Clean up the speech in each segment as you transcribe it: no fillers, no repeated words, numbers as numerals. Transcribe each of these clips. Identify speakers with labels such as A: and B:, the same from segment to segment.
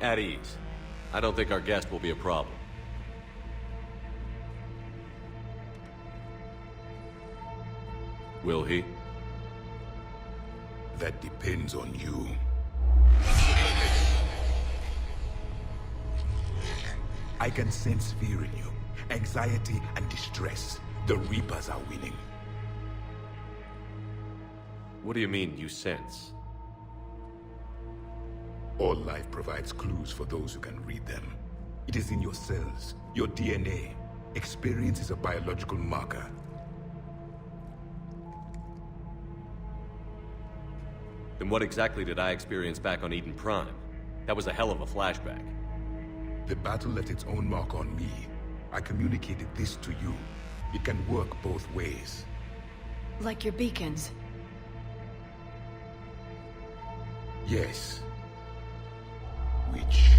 A: At ease. I don't think our guest will be a problem. Will he?
B: That depends on you. I can sense fear in you, anxiety and distress. The Reapers are winning.
A: What do you mean, you sense?
B: All life provides clues for those who can read them. It is in your cells, your DNA. Experience is a biological marker.
A: Then what exactly did I experience back on Eden Prime? That was a hell of a flashback.
B: The battle left its own mark on me. I communicated this to you. It can work both ways.
C: Like your beacons.
B: Yes. Which...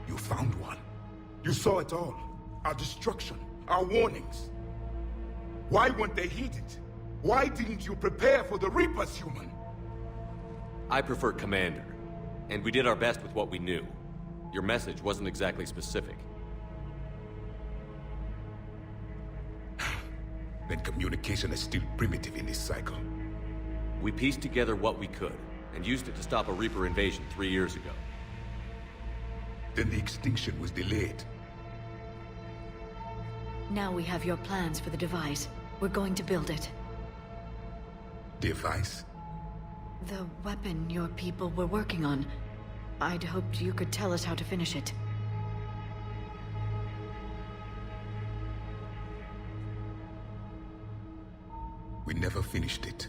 B: You found one. You saw it all. Our destruction, our warnings. Why weren't they heeded? Why didn't you prepare for the Reapers, human?
A: I prefer Commander. And we did our best with what we knew. Your message wasn't exactly specific.
B: Then communication is still primitive in this cycle.
A: We pieced together what we could, and used it to stop a Reaper invasion 3 years ago.
B: Then the extinction was delayed.
C: Now we have your plans for the device. We're going to build it.
B: Device?
C: The weapon your people were working on. I'd hoped you could tell us how to finish it.
B: We never finished it.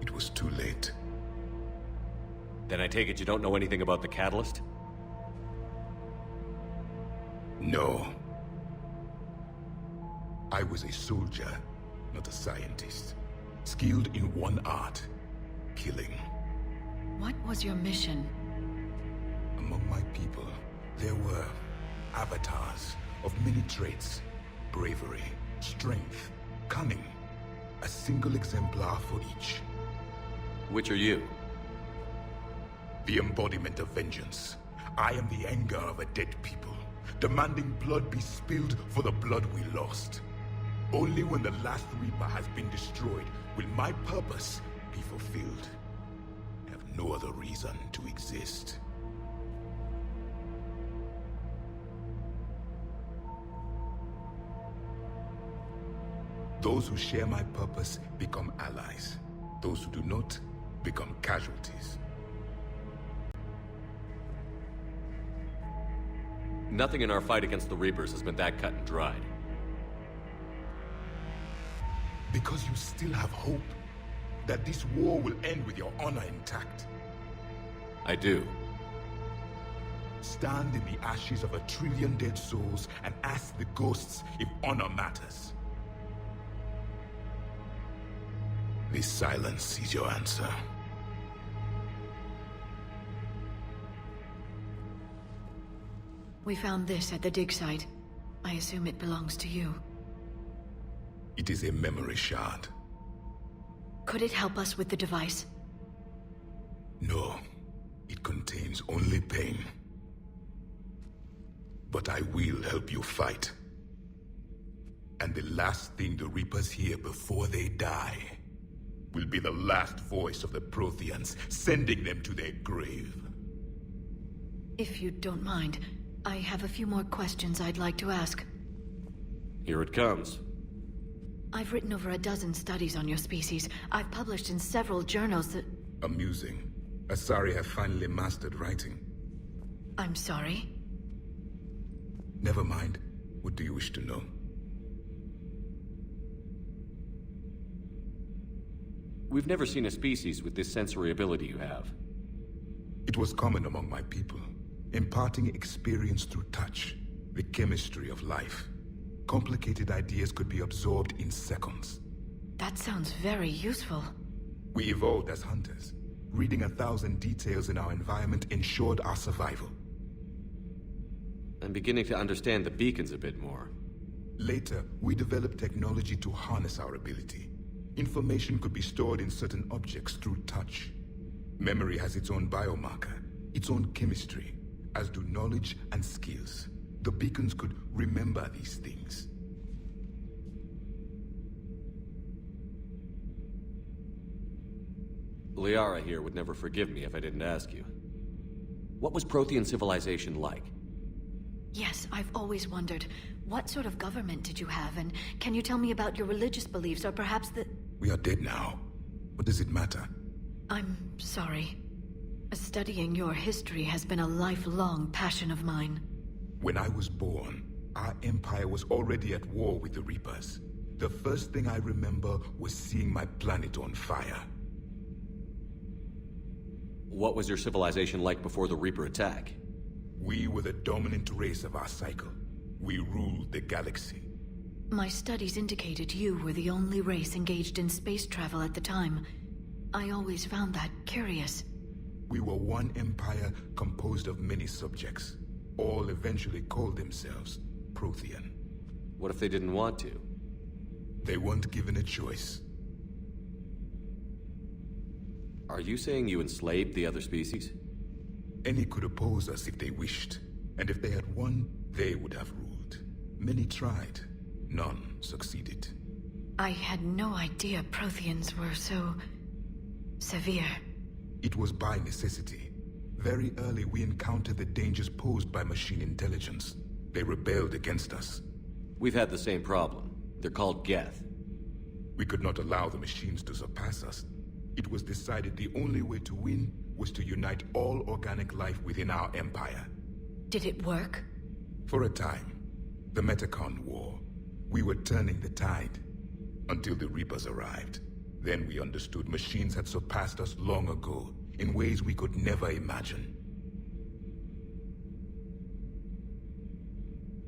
B: It was too late.
A: Then I take it you don't know anything about the catalyst?
B: No. I was a soldier, not a scientist. Skilled in one art, killing.
C: What was your mission?
B: Among my people, there were avatars of many traits. Bravery, strength, cunning. A single exemplar for each.
A: Which are you?
B: The embodiment of vengeance. I am the anger of a dead people, demanding blood be spilled for the blood we lost. Only when the last Reaper has been destroyed will my purpose be fulfilled. I have no other reason to exist. Those who share my purpose become allies. Those who do not become casualties.
A: Nothing in our fight against the Reapers has been that cut and dried.
B: Because you still have hope that this war will end with your honor intact.
A: I do.
B: Stand in the ashes of 1 trillion dead souls and ask the ghosts if honor matters. This silence is your answer.
C: We found this at the dig site. I assume it belongs to you.
B: It is a memory shard.
C: Could it help us with the device?
B: No, it contains only pain. But I will help you fight. And the last thing the Reapers hear before they die will be the last voice of the Protheans, sending them to their grave.
C: If you don't mind, I have a few more questions I'd like to ask.
A: Here it comes.
C: I've written over a dozen studies on your species. I've published in several journals that...
B: Amusing. Asari have finally mastered writing.
C: I'm sorry?
B: Never mind. What do you wish to know?
A: We've never seen a species with this sensory ability you have.
B: It was common among my people, imparting experience through touch, the chemistry of life. Complicated ideas could be absorbed in seconds.
C: That sounds very useful.
B: We evolved as hunters. Reading 1,000 details in our environment ensured our survival.
A: I'm beginning to understand the beacons a bit more.
B: Later, we developed technology to harness our ability. Information could be stored in certain objects through touch. Memory has its own biomarker, its own chemistry, as do knowledge and skills. The beacons could remember these things.
A: Liara here would never forgive me if I didn't ask you. What was Prothean civilization like?
C: Yes, I've always wondered, what sort of government did you have, and can you tell me about your religious beliefs, or perhaps the...
B: We are dead now. What does it matter?
C: I'm sorry. Studying your history has been a lifelong passion of mine.
B: When I was born, our empire was already at war with the Reapers. The first thing I remember was seeing my planet on fire.
A: What was your civilization like before the Reaper attack?
B: We were the dominant race of our cycle. We ruled the galaxy.
C: My studies indicated you were the only race engaged in space travel at the time. I always found that curious.
B: We were one empire composed of many subjects. All eventually called themselves Prothean.
A: What if they didn't want to?
B: They weren't given a choice.
A: Are you saying you enslaved the other species?
B: Any could oppose us if they wished, and if they had won, they would have ruled. Many tried. None succeeded.
C: I had no idea Protheans were so... severe.
B: It was by necessity. Very early we encountered the dangers posed by machine intelligence. They rebelled against us.
A: We've had the same problem. They're called Geth.
B: We could not allow the machines to surpass us. It was decided the only way to win was to unite all organic life within our empire.
C: Did it work?
B: For a time. The Metacon War. We were turning the tide. Until the Reapers arrived. Then we understood machines had surpassed us long ago, in ways we could never imagine.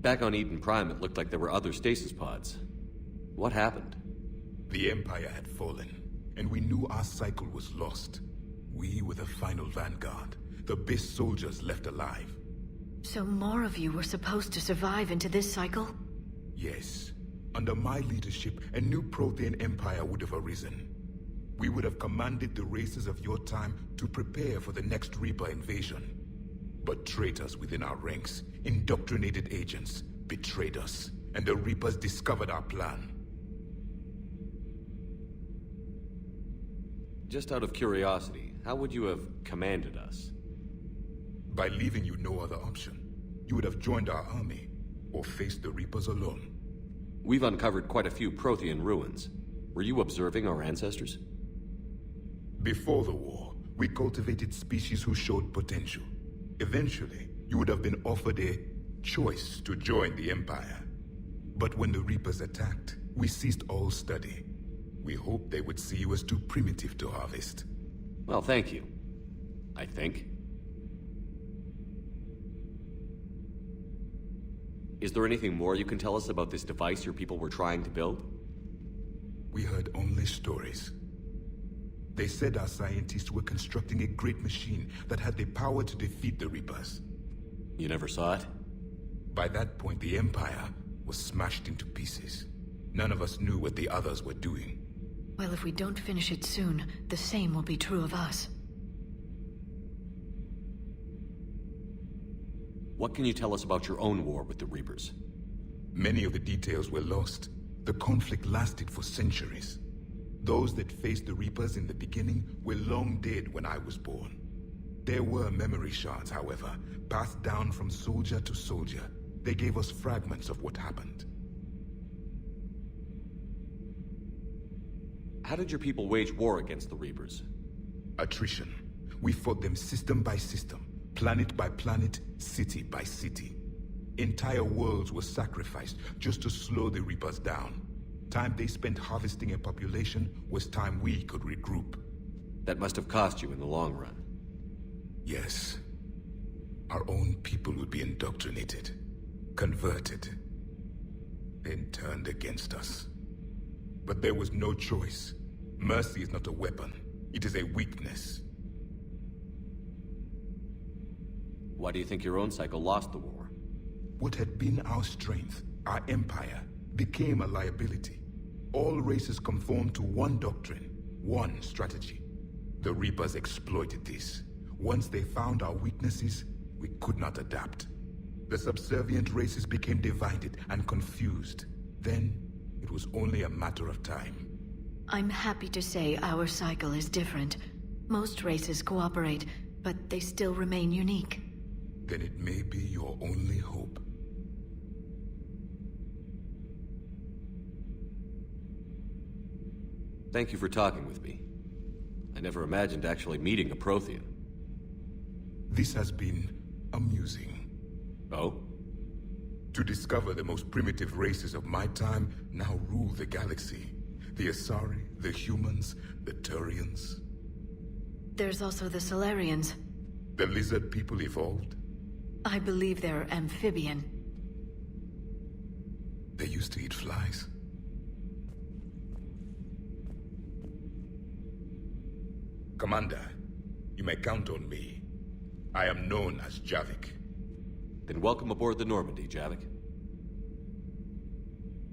A: Back on Eden Prime, it looked like there were other stasis pods. What happened?
B: The Empire had fallen, and we knew our cycle was lost. We were the final vanguard, the best soldiers left alive.
C: So more of you were supposed to survive into this cycle?
B: Yes. Under my leadership, a new Prothean empire would have arisen. We would have commanded the races of your time to prepare for the next Reaper invasion. But traitors within our ranks, indoctrinated agents, betrayed us, and the Reapers discovered our plan.
A: Just out of curiosity, how would you have commanded us?
B: By leaving you no other option. You would have joined our army, or faced the Reapers alone.
A: We've uncovered quite a few Prothean ruins. Were you observing our ancestors?
B: Before the war, we cultivated species who showed potential. Eventually, you would have been offered a choice to join the Empire. But when the Reapers attacked, we ceased all study. We hoped they would see you as too primitive to harvest.
A: Well, thank you. I think. Is there anything more you can tell us about this device your people were trying to build?
B: We heard only stories. They said our scientists were constructing a great machine that had the power to defeat the Reapers.
A: You never saw it?
B: By that point, the Empire was smashed into pieces. None of us knew what the others were doing.
C: Well, if we don't finish it soon, the same will be true of us.
A: What can you tell us about your own war with the Reapers?
B: Many of the details were lost. The conflict lasted for centuries. Those that faced the Reapers in the beginning were long dead when I was born. There were memory shards, however, passed down from soldier to soldier. They gave us fragments of what happened.
A: How did your people wage war against the Reapers?
B: Attrition. We fought them system by system, planet by planet, city by city. Entire worlds were sacrificed just to slow the Reapers down. Time they spent harvesting a population was time we could regroup.
A: That must have cost you in the long run.
B: Yes. Our own people would be indoctrinated, converted, then turned against us. But there was no choice. Mercy is not a weapon. It is a weakness.
A: Why do you think your own cycle lost the war?
B: What had been our strength, our empire, became a liability. All races conformed to one doctrine, one strategy. The Reapers exploited this. Once they found our weaknesses, we could not adapt. The subservient races became divided and confused. Then, it was only a matter of time.
C: I'm happy to say our cycle is different. Most races cooperate, but they still remain unique.
B: Then it may be your only hope.
A: Thank you for talking with me. I never imagined actually meeting a Prothean.
B: This has been amusing.
A: Oh?
B: To discover the most primitive races of my time now rule the galaxy. The Asari, the humans, the Turians.
C: There's also the Solarians.
B: The lizard people evolved.
C: I believe they're amphibian.
B: They used to eat flies. Commander, you may count on me. I am known as Javik.
A: Then welcome aboard the Normandy, Javik.